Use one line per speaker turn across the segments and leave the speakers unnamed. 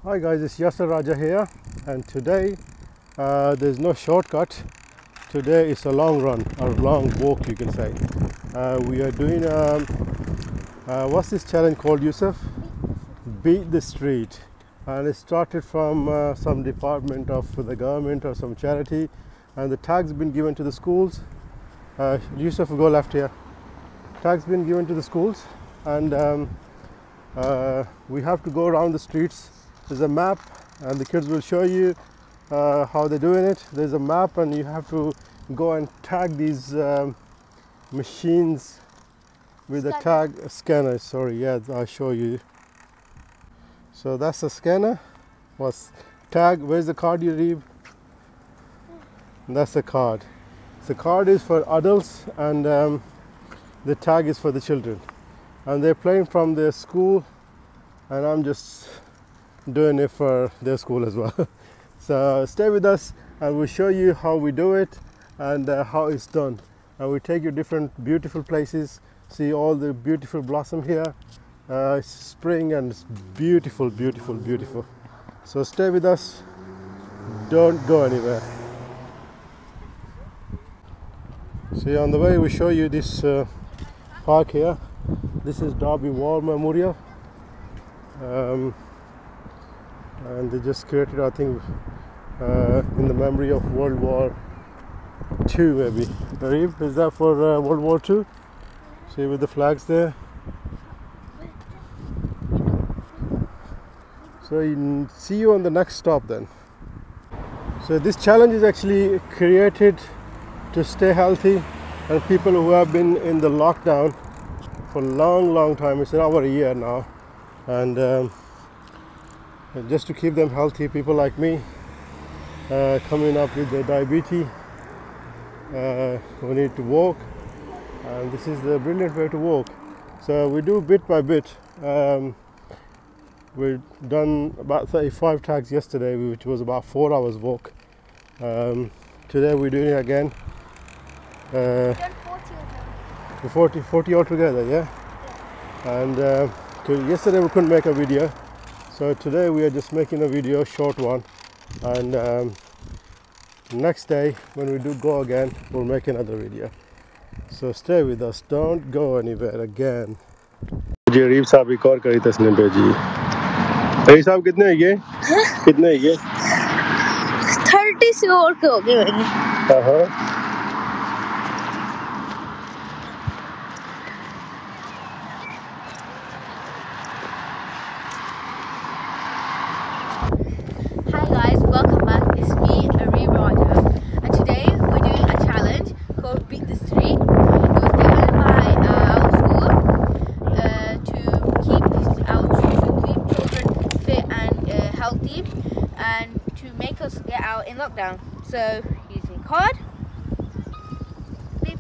Hi guys, it's Yasar Raja here, and today there's no shortcut. Today it's a long run or long walk, you can say. We are doing what's this challenge called, Yusuf? Beat the street, and it started from some department of the government or some charity, and the tag's been given to the schools. Yusuf, go left here. Tag's been given to the schools, and we have to go around the streets. There's a map, and the kids will show you how they're doing it. There's a map, and you have to go and tag these machines with a tag scanner. Sorry, yeah, I'll show you. So that's the scanner. What's tag? Where's the card you read? That's the card. The card is for adults, and the tag is for the children. And they're playing from their school, and I'm just doing it for their school as well. So stay with us, and we'll show you how we do it and how it's done. And we take you different beautiful places, see all the beautiful blossom here. It's spring and it's beautiful, beautiful, beautiful. So stay with us, don't go anywhere. See, on the way we show you this park here. This is Derby War Memorial. And they just created, I think, in the memory of World War II, maybe. Arif, is that for World War II? See, with the flags there. So see you on the next stop then. So this challenge is actually created to stay healthy, and people who have been in the lockdown for a long time, it's over a year now, and just to keep them healthy, people like me coming up with the diabetes, we need to walk, and this is the brilliant way to walk. So we do bit by bit. We've done about 35 tags yesterday, which was about 4 hours walk. Today we're doing it again.
Done 40 of them.
40 altogether, yeah? And yesterday we couldn't make a video, so today we are just making a video, short one, and next day when we do go again, we'll make another video. So stay with us, don't go anywhere again. जी अरीब साहब एक और करी तस्ने भेजी। अरीब साहब कितने है ये? कितने है ये?
30 से और के हो गए होंगे।
हाँ।
Hi guys, welcome back. It's me, Ari Raja, and today we're doing a challenge called Beat the Street. It was given by our school to keep children fit and healthy, and to make us get out in lockdown. So using card. Beep.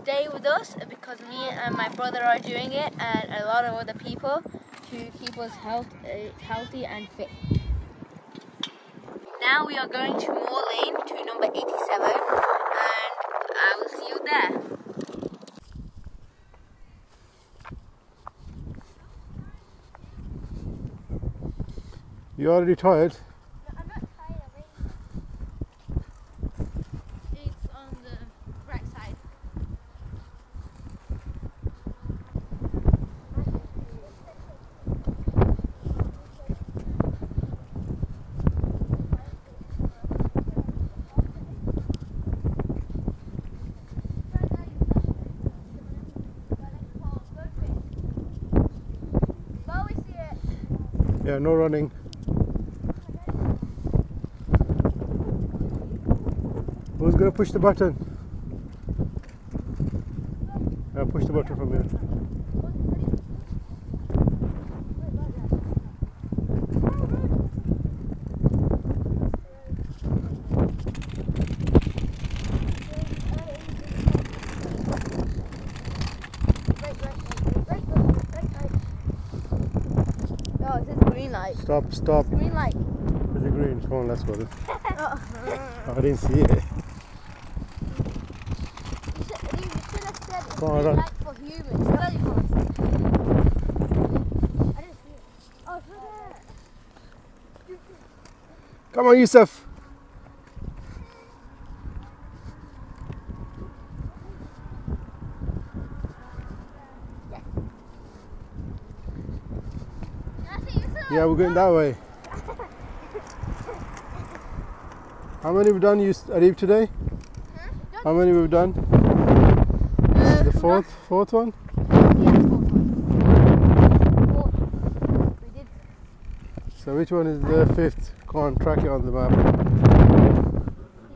Stay with us because me and my brother are doing it, and a lot of other people, to keep us healthy and fit. Now we are going to Moor Lane to number 87, and I will see you there.
You already tired?
No, I'm not tired of it. It's on the right side.
Yeah, no running. Who's gonna push the button? Yeah, push the button from here.
Oh, it says green light.
Stop, stop.
Green light.
Is it green? Come on, let's go then.
Oh.
I didn't see it.
You should have said it's
Come on,
green
run.
light for humans. I didn't see it. Oh,
Come on, Yusuf. Yeah, we're going that way. How many we've done, Arif, today?
Huh?
How many we've done? This is the fourth one?
Yeah, fourth. We did.
So which one is the fifth? Go on, track it on the map.
You've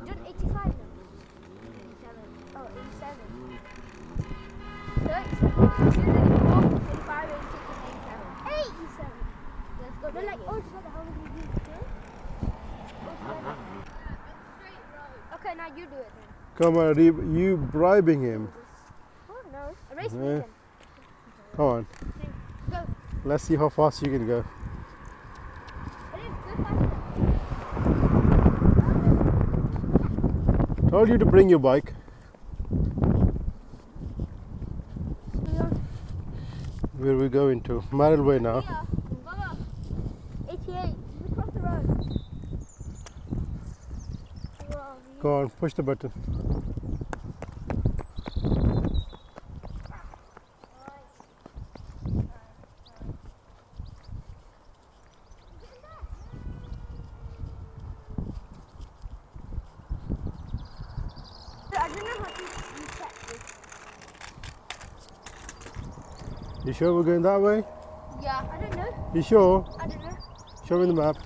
done 85 now. 87. Oh, 87. 37. 35, 86, 87. Let's go. They're like all together. How many do you do? Okay, now you do it then.
Come on, Arif, you bribing him.
Oh no. Erase me
Yeah.
then.
Come on.
Go.
Let's see how fast you can go.
Go faster.
Told you to bring your bike. Where are we going to? Maril Way now.
Yeah. Baba. 88. Just cross the road.
Go on, push the button.
I don't know how to reset this.
You sure we're going that way?
Yeah, I don't know.
You sure?
I don't know.
Show me the map.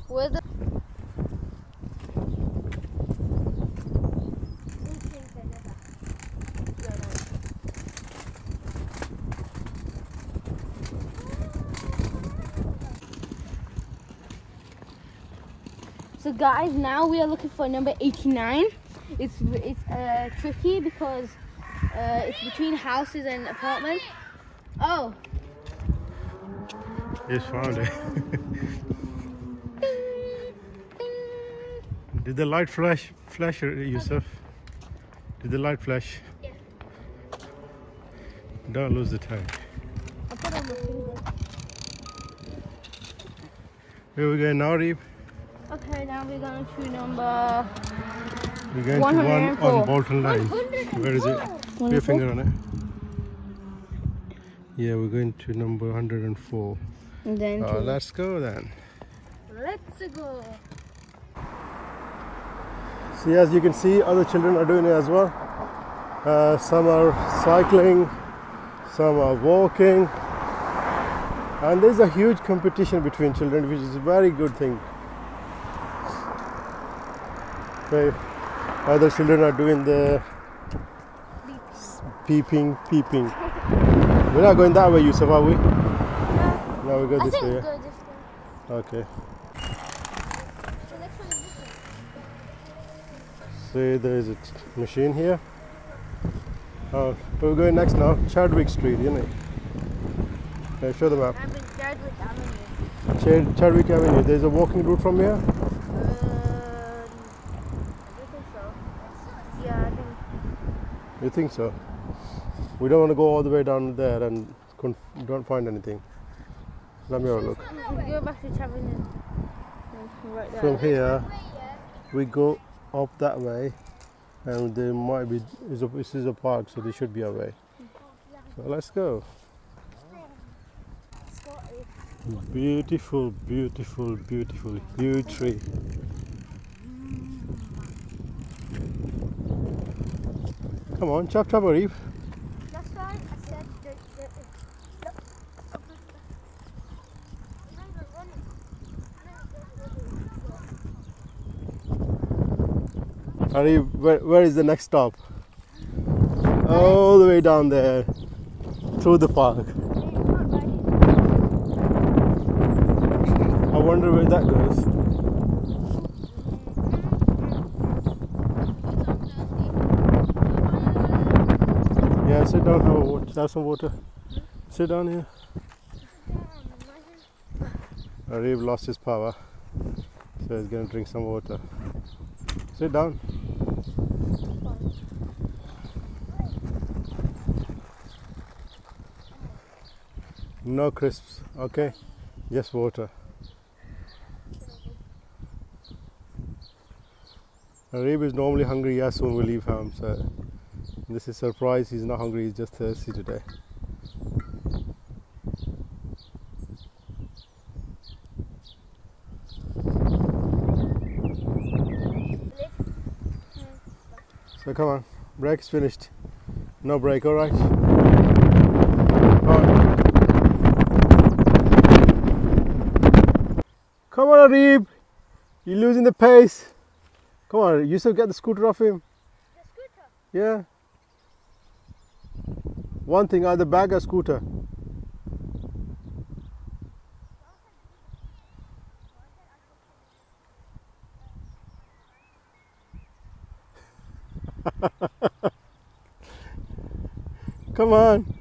Where's the So guys, now we are looking for number 89. It's tricky because it's between houses and apartments. Oh,
Just found it. Did the light flash, Yusuf? Did the light flash?
Yeah.
Don't lose the time.
I put on my finger.
Where we going now, Reeb?
Okay, now we're going to number.
We're going to one
104.
on Bolton Line. Where is it? Put your finger on it. Yeah, we're going to number 104.
And then
Let's go then.
let's go.
See, as you can see, other children are doing it as well. Some are cycling, some are walking, and there's a huge competition between children, which is a very good thing. Okay. Other children are doing the peeping. We're not going that way, Yusuf, are we? No, we go this way.
Go
Yeah?
this way.
Okay.
The next one is this way.
See, there is a machine here. Oh, we're going next now. Chadwick Street, isn't it? Okay, show the map.
I'm in Chadwick Avenue.
Chadwick Avenue. There's a walking route from here.
I don't think so. Yeah, I think.
You think so? We don't want to go all the way down there and don't find anything. Let me have a look.
We go back to Avenue. Right there.
From here, we go up that way, and there might be. This is a park, so there should be a way. So let's go. Beautiful, beautiful, beautiful, huge tree. Come on, chop chop, Arif.
That's why I said
Arif, where is the next stop? All the way down there, through the park. I wonder where that goes. Yeah, sit down, have some water. Sit down here. Arif lost his power, so he's going to drink some water. Sit down. No crisps, okay? Just water. Arib is normally hungry as soon as we leave home, so this is a surprise. He's not hungry, he's just thirsty today. So come on, break's finished. No break, alright? Come on, Arib! You're losing the pace. Come on, Yusuf, get the scooter off him.
The scooter?
Yeah. One thing, either bag or scooter. Come on.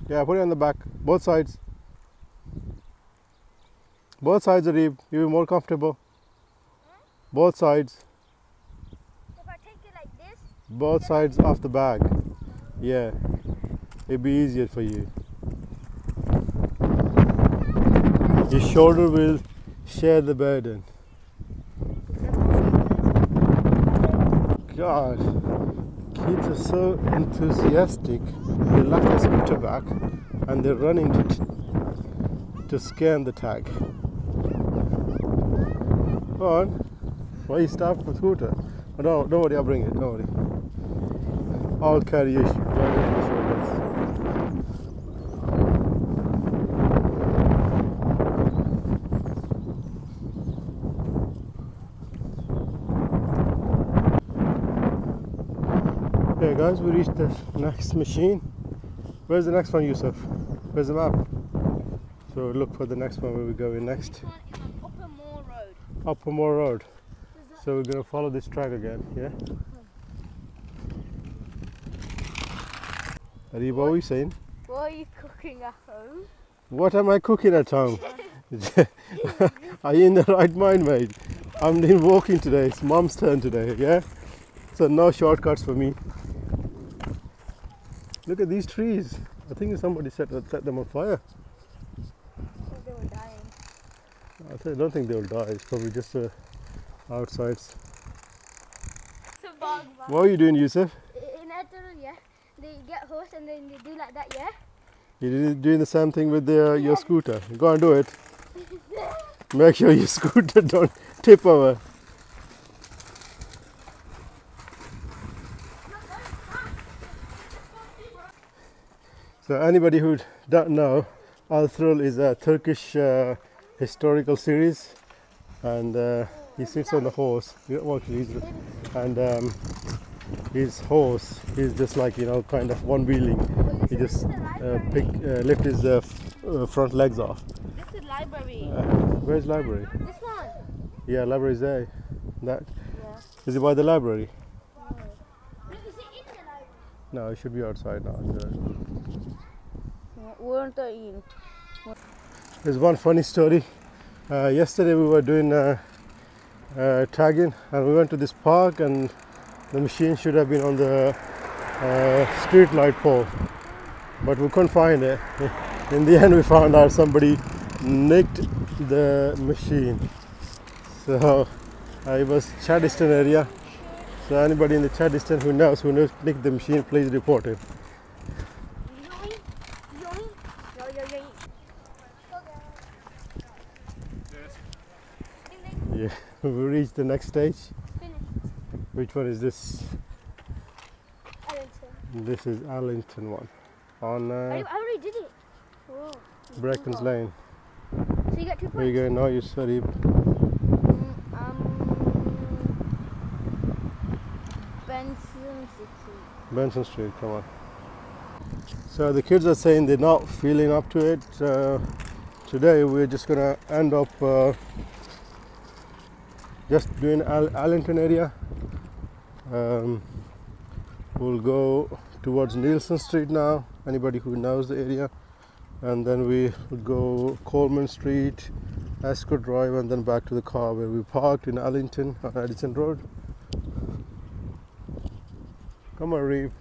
Yeah, put it on the back. Both sides. Both sides, Arib. You'll be more comfortable. Both sides.
If I take it like this?
Both sides off the bag. Yeah. It'll be easier for you. Your shoulder will share the burden. God, kids are so enthusiastic. They left the scooter back and they're running to scan the tag. Go on. Why you stop the scooter? Oh, don't worry, I'll bring it. Don't worry. I'll carry you. Okay guys, we reached the next machine. Where's the next one, Yusuf? Where's the map? So look for the next one where we're going next.
This one is on Upper Moor Road.
Upper Moor Road. So we're gonna follow this track again, yeah? Arib, what are you saying?
What are you cooking at home?
What am I cooking at home? Are you in the right mind, mate? I'm doing walking today. It's Mom's turn today, yeah? So no shortcuts for me. Look at these trees. I think somebody set them on fire.
I thought they were dying.
I don't think they will die. It's probably just outsides. What are you doing, Yusuf?
In Adel, yeah, they get horse and then they do like that, yeah?
You're doing the same thing with your scooter. Go and do it. Make sure your scooter don't tip over. So anybody who don't know, Al-Thrul is a Turkish historical series, and he sits on the horse. And his horse is just like, you know, kind of one wheeling. He just lift his front legs off.
This is library.
Where's library?
This one.
Yeah, library is there. That
Yeah.
is it by the library?
Is it in the library?
No, it should be outside now. There's one funny story. Yesterday we were doing tagging, and we went to this park, and the machine should have been on the street light pole, but we couldn't find it. In the end we found out somebody nicked the machine. So it was Chaddiston area. So anybody in the Chaddiston who knows who nicked the machine, please report it. Yeah, we reached the next stage. Which one is this?
Ellington.
This is Arlington one. On
I already did it. Oh.
Brackens Lane.
So you get 2 points.
Where you going now, you sorry?
Benson City.
Benson Street, come on. So the kids are saying they're not feeling up to it. Today we're just gonna end up just doing Arlington area. We'll go towards Nielsen Street now, anybody who knows the area, and then we will go Coleman Street, Ascot Drive, and then back to the car where we parked in Arlington on Addison Road. Come on, Reeve.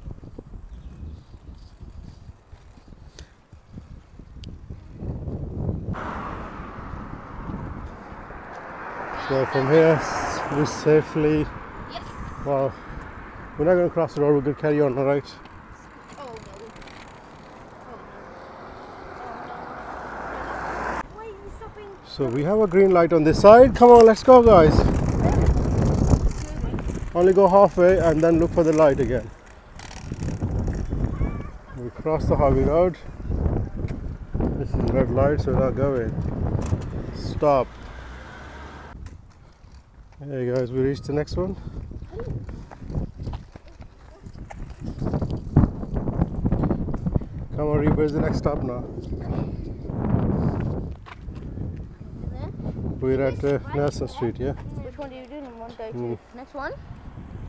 So from here, we safely.
Yes.
Well, we're not going to cross the road. We're going to carry on, all right?
Oh no. Why are you stopping?
So we have a green light on this side. Come on, let's go, guys. Only go halfway and then look for the light again. We cross the highway road. This is red light, so we're not going. Stop. Hey guys, we reached the next one. Come on, Reeb, where's the next stop now? We're at Nelson Street, yeah?
Which one do you do? One, two. Next one?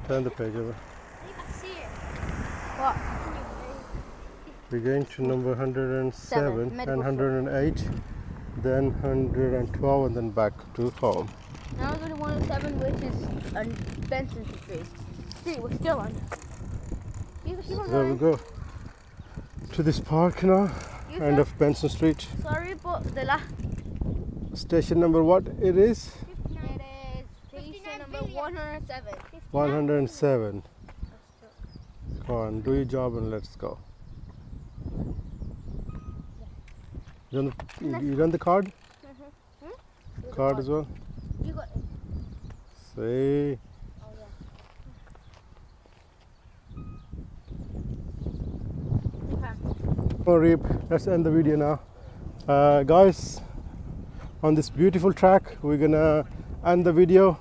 Turn the page over.
I see it. What?
We're going to number 107 and
medical
108, then 112, and then back to home.
Now we're going to 107, which is on Benson Street. See, we're still on.
There we go. To this park now, end of Benson Street.
Sorry, but the last.
Station number what it is?
It is station number 107.
107. Come on, do your job and let's go. You done the card? Card as well?
You got it.
See?
Oh, yeah.
Oh, Reep, let's end the video now. Guys, on this beautiful track, we're gonna end the video.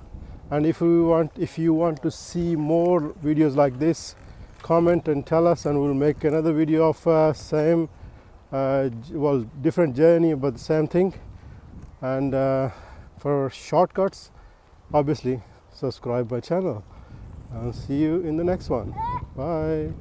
And if you want to see more videos like this, comment and tell us, and we'll make another video of same, different journey, but the same thing. And for shortcuts, obviously subscribe my channel. I'll see you in the next one. Bye.